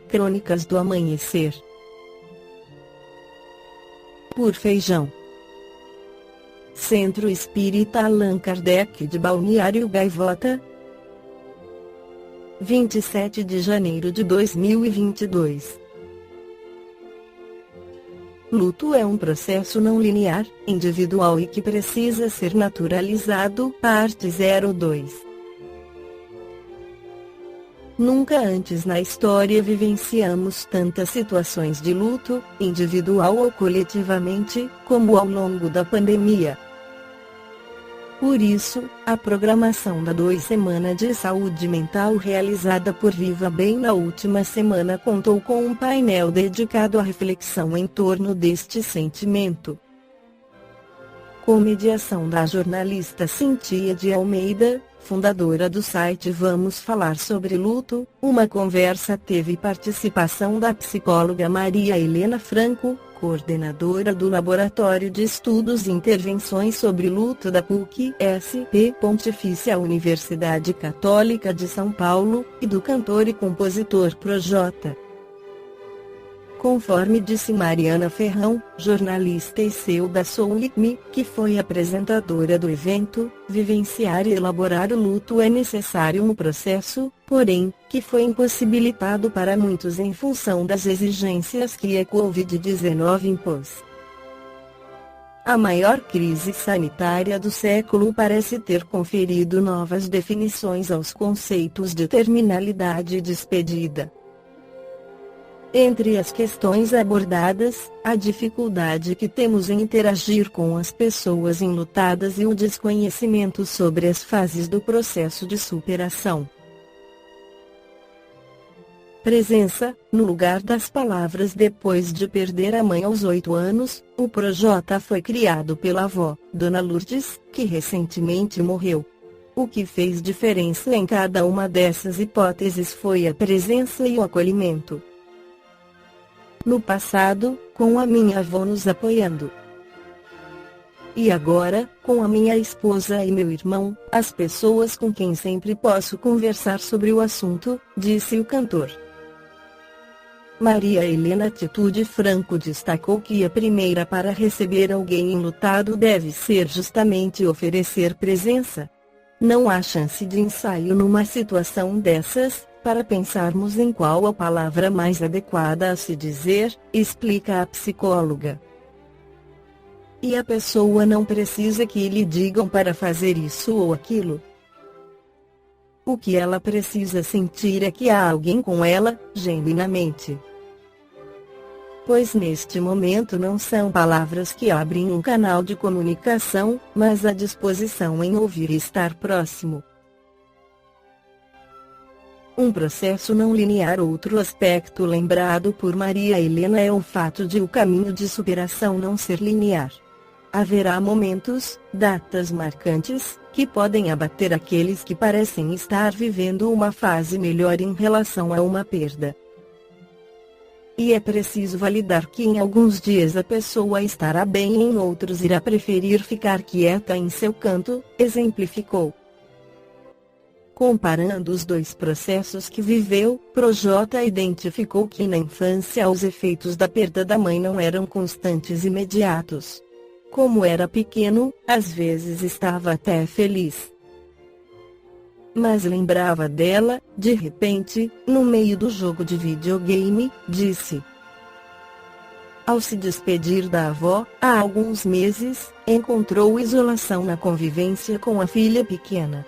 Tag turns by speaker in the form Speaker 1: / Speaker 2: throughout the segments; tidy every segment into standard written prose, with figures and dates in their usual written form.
Speaker 1: Crônicas do Amanhecer. Por Feijão. Centro Espírita Allan Kardec de Balneário Gaivota, 27 de janeiro de 2022. Luto é um processo não linear, individual e que precisa ser naturalizado. Parte 02. Nunca antes na história vivenciamos tantas situações de luto, individual ou coletivamente, como ao longo da pandemia. Por isso, a programação da 2 Semana de Saúde Mental realizada por Viva Bem na última semana contou com um painel dedicado à reflexão em torno deste sentimento. Com mediação da jornalista Cintia de Almeida, fundadora do site Vamos Falar sobre Luto, uma conversa teve participação da psicóloga Maria Helena Franco, coordenadora do Laboratório de Estudos e Intervenções sobre Luto da PUC-SP Pontifícia Universidade Católica de São Paulo, e do cantor e compositor Projota. Conforme disse Mariana Ferrão, jornalista e CEO da Soulme, que foi apresentadora do evento, vivenciar e elaborar o luto é necessário um processo, porém, que foi impossibilitado para muitos em função das exigências que a Covid-19 impôs. A maior crise sanitária do século parece ter conferido novas definições aos conceitos de terminalidade e despedida. Entre as questões abordadas, a dificuldade que temos em interagir com as pessoas enlutadas e o desconhecimento sobre as fases do processo de superação. Presença. No lugar das palavras depois de perder a mãe aos 8 anos, o Projota foi criado pela avó, Dona Lourdes, que recentemente morreu. O que fez diferença em cada uma dessas hipóteses foi a presença e o acolhimento. No passado, com a minha avó nos apoiando. E agora, com a minha esposa e meu irmão, as pessoas com quem sempre posso conversar sobre o assunto, disse o cantor. Maria Helena Atitude Franco destacou que a primeira para receber alguém enlutado deve ser justamente oferecer presença. Não há chance de ensaio numa situação dessas, para pensarmos em qual a palavra mais adequada a se dizer, explica a psicóloga. E a pessoa não precisa que lhe digam para fazer isso ou aquilo. O que ela precisa sentir é que há alguém com ela, genuinamente. Pois neste momento não são palavras que abrem um canal de comunicação, mas a disposição em ouvir e estar próximo. Um processo não linear. Outro aspecto lembrado por Maria Helena é o fato de o caminho de superação não ser linear. Haverá momentos, datas marcantes, que podem abater aqueles que parecem estar vivendo uma fase melhor em relação a uma perda. E é preciso validar que em alguns dias a pessoa estará bem e em outros irá preferir ficar quieta em seu canto, exemplificou. Comparando os dois processos que viveu, Projota identificou que na infância os efeitos da perda da mãe não eram constantes e imediatos. Como era pequeno, às vezes estava até feliz. Mas lembrava dela, de repente, no meio do jogo de videogame, disse. Ao se despedir da avó, há alguns meses, encontrou isolação na convivência com a filha pequena.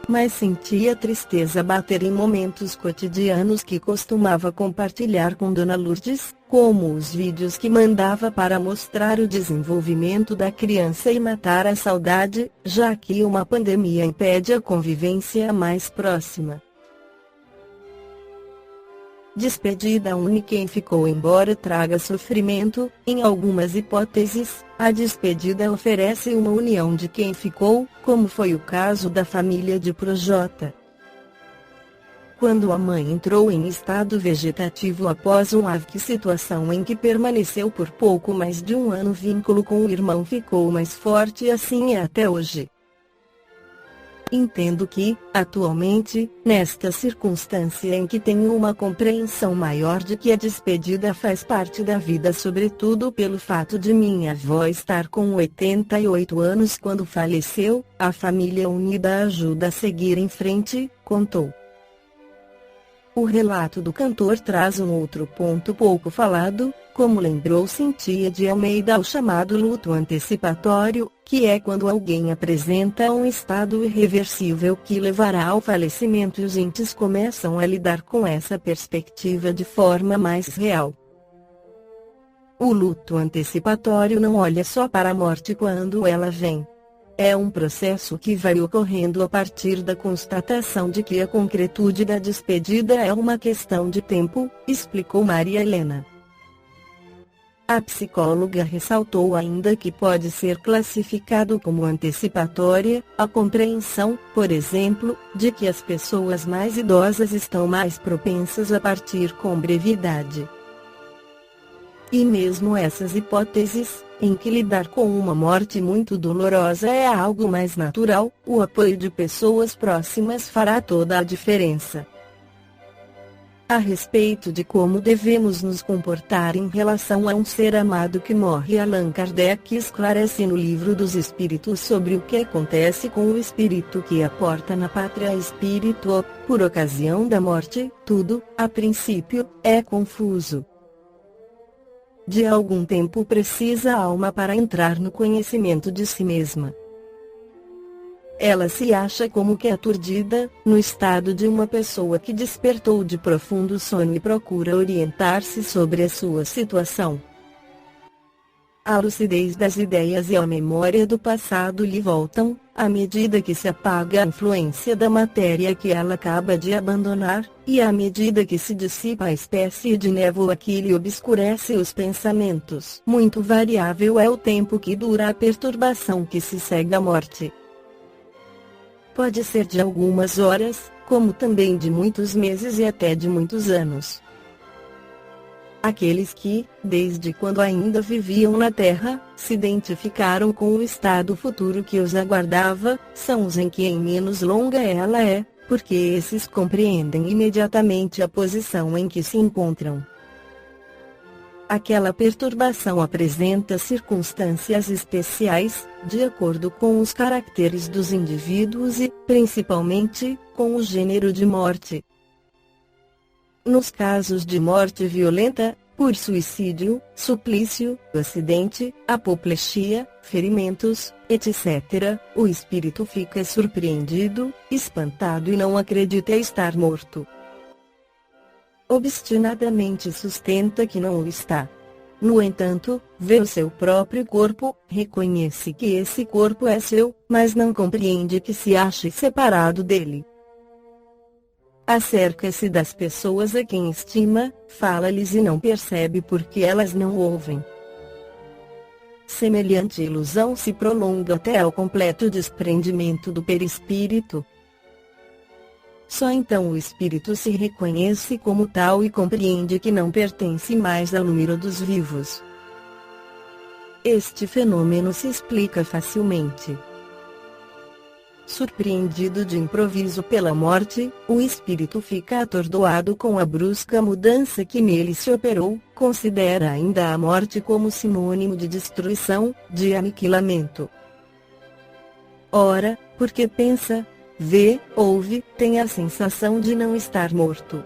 Speaker 1: Mas sentia tristeza bater em momentos cotidianos que costumava compartilhar com Dona Lourdes, como os vídeos que mandava para mostrar o desenvolvimento da criança e matar a saudade, já que uma pandemia impede a convivência mais próxima. Despedida única quem ficou embora traga sofrimento. Em algumas hipóteses, a despedida oferece uma união de quem ficou, como foi o caso da família de Projota. Quando a mãe entrou em estado vegetativo após um AVC, situação em que permaneceu por pouco mais de um ano, o vínculo com o irmão ficou mais forte e assim é até hoje. Entendo que, atualmente, nesta circunstância em que tenho uma compreensão maior de que a despedida faz parte da vida, sobretudo pelo fato de minha avó estar com 88 anos quando faleceu, a família unida ajuda a seguir em frente, contou. O relato do cantor traz um outro ponto pouco falado, como lembrou Cíntia de Almeida, o chamado luto antecipatório, que é quando alguém apresenta um estado irreversível que levará ao falecimento e os entes começam a lidar com essa perspectiva de forma mais real. O luto antecipatório não olha só para a morte quando ela vem. É um processo que vai ocorrendo a partir da constatação de que a concretude da despedida é uma questão de tempo, explicou Maria Helena. A psicóloga ressaltou ainda que pode ser classificado como antecipatória a compreensão, por exemplo, de que as pessoas mais idosas estão mais propensas a partir com brevidade. E mesmo essas hipóteses, em que lidar com uma morte muito dolorosa é algo mais natural, o apoio de pessoas próximas fará toda a diferença. A respeito de como devemos nos comportar em relação a um ser amado que morre, Allan Kardec esclarece no Livro dos Espíritos sobre o que acontece com o espírito que aporta na pátria espírito, por ocasião da morte. Tudo, a princípio, é confuso. De algum tempo precisa a alma para entrar no conhecimento de si mesma. Ela se acha como que aturdida, no estado de uma pessoa que despertou de profundo sono e procura orientar-se sobre a sua situação. A lucidez das ideias e a memória do passado lhe voltam, à medida que se apaga a influência da matéria que ela acaba de abandonar, e à medida que se dissipa a espécie de névoa que lhe obscurece os pensamentos. Muito variável é o tempo que dura a perturbação que se segue à morte. Pode ser de algumas horas, como também de muitos meses e até de muitos anos. Aqueles que, desde quando ainda viviam na Terra, se identificaram com o estado futuro que os aguardava, são os em que em menos longa ela é, porque esses compreendem imediatamente a posição em que se encontram. Aquela perturbação apresenta circunstâncias especiais, de acordo com os caracteres dos indivíduos e, principalmente, com o gênero de morte. Nos casos de morte violenta, por suicídio, suplício, acidente, apoplexia, ferimentos, etc., o espírito fica surpreendido, espantado e não acredita estar morto. Obstinadamente sustenta que não o está. No entanto, vê o seu próprio corpo, reconhece que esse corpo é seu, mas não compreende que se ache separado dele. Acerca-se das pessoas a quem estima, fala-lhes e não percebe porque elas não ouvem. Semelhante ilusão se prolonga até ao completo desprendimento do perispírito. Só então o espírito se reconhece como tal e compreende que não pertence mais ao número dos vivos. Este fenômeno se explica facilmente. Surpreendido de improviso pela morte, o espírito fica atordoado com a brusca mudança que nele se operou, considera ainda a morte como sinônimo de destruição, de aniquilamento. Ora, porque pensa, vê, ouve, tem a sensação de não estar morto.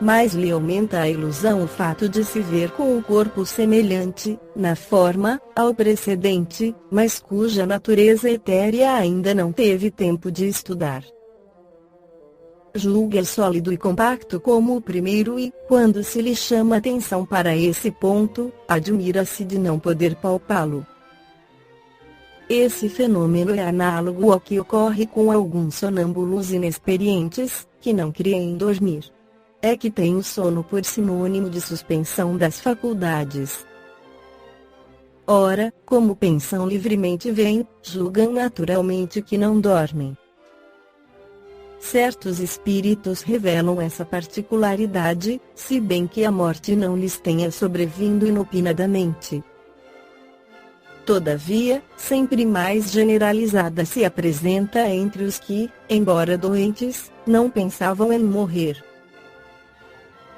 Speaker 1: Mas lhe aumenta a ilusão o fato de se ver com um corpo semelhante, na forma, ao precedente, mas cuja natureza etérea ainda não teve tempo de estudar. Julga sólido e compacto como o primeiro e, quando se lhe chama atenção para esse ponto, admira-se de não poder palpá-lo. Esse fenômeno é análogo ao que ocorre com alguns sonâmbulos inexperientes, que não creem dormir. É que tem o sono por sinônimo de suspensão das faculdades. Ora, como pensam livremente e veem, julgam naturalmente que não dormem. Certos espíritos revelam essa particularidade, se bem que a morte não lhes tenha sobrevindo inopinadamente. Todavia, sempre mais generalizada se apresenta entre os que, embora doentes, não pensavam em morrer.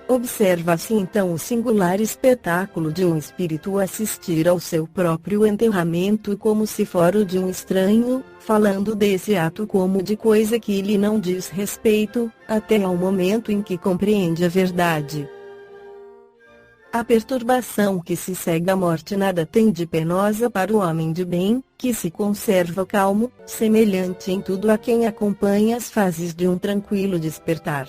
Speaker 1: Observa-se então o singular espetáculo de um espírito assistir ao seu próprio enterramento como se fora o de um estranho, falando desse ato como de coisa que lhe não diz respeito, até ao momento em que compreende a verdade. A perturbação que se segue à morte nada tem de penosa para o homem de bem, que se conserva calmo, semelhante em tudo a quem acompanha as fases de um tranquilo despertar.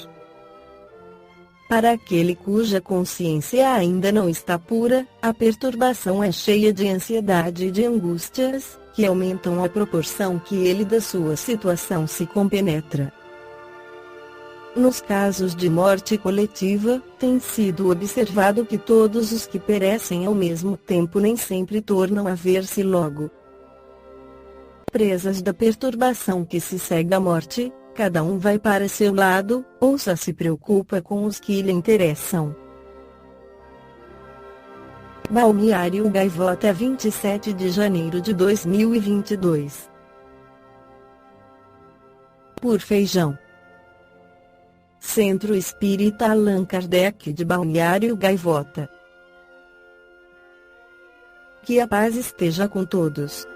Speaker 1: Para aquele cuja consciência ainda não está pura, a perturbação é cheia de ansiedade e de angústias, que aumentam à proporção que ele da sua situação se compenetra. Nos casos de morte coletiva, tem sido observado que todos os que perecem ao mesmo tempo nem sempre tornam a ver-se logo. Presas da perturbação que se segue à morte, cada um vai para seu lado, ou só se preocupa com os que lhe interessam. Balneário Gaivota, 27 de janeiro de 2022. Por Feijão. Centro Espírita Allan Kardec de Balneário Gaivota. Que a paz esteja com todos.